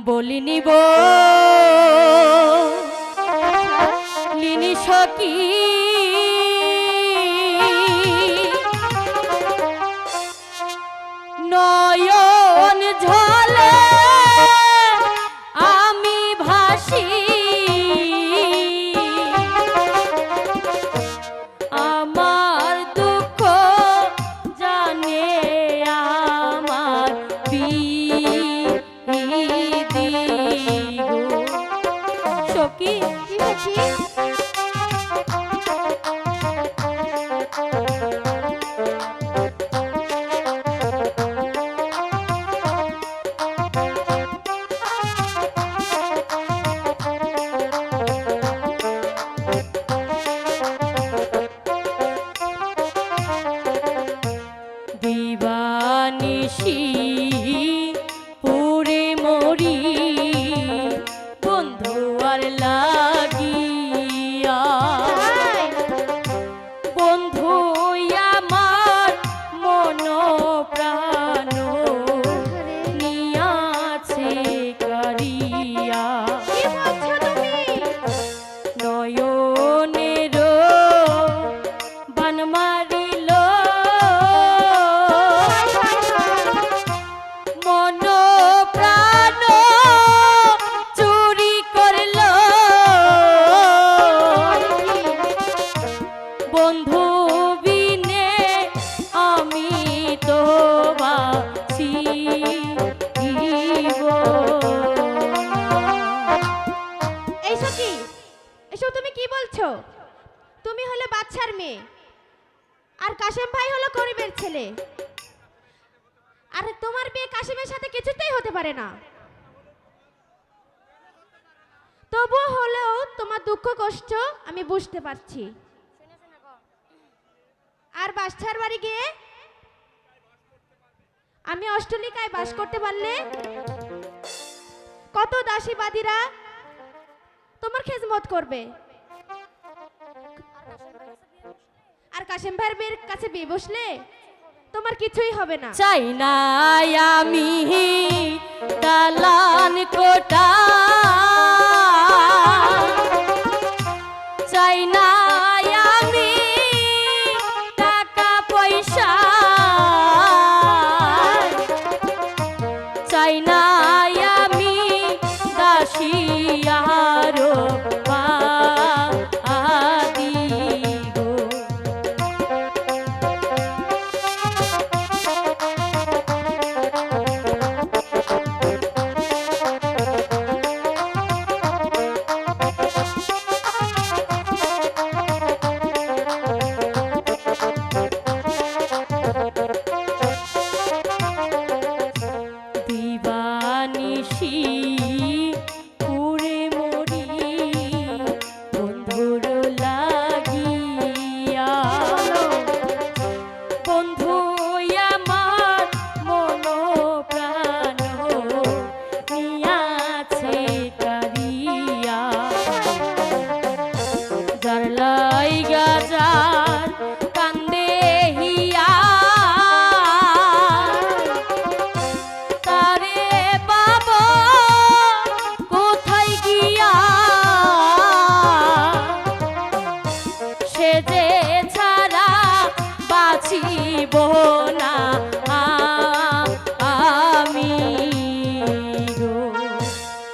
বলিনিব Linyi সখী নয়ন ঝলে আমি ভাসি আমার দুঃখ জানে আমার বিধি গো সখী কি হয়েছে? দিবানিশি পুরে মরি বন্ধু আর লাগিয়া বন্ধু আমার মন প্রাণ নিয়াছে কারিয়া কি বলছো তুমি? নয়নের বান মারিল মন প্রাণ চুরি করল বন্ধু বিনে আমি তো এইসব কি? এসব তুমি কি বলছো? তুমি হলে বাচ্চার মেয়ে আর কাশেম ভাই হলো গরিবের ছেলে। আর তোমার বিয়ে কাশেমের সাথে কিছুতেই হতে পারে না। তবুও হলেও তোমার দুঃখ কষ্ট আমি বুঝতে পারছি। আর বাচ্চার বাড়ি গিয়ে আমি অষ্টলিকায় বাস করতে পারলে কত দাসীবাদীরা তোমার খেজমত করবে। আর কাশেম ভাইয়ের বিয়ের কাছে বিয়ে বসলে তোমার কিছুই হবে না। চাই না আমি দালান কোটা চাই না আমি টাকা পয়সা চাই না আমি দাসী আরো আদি গো দিবানিশি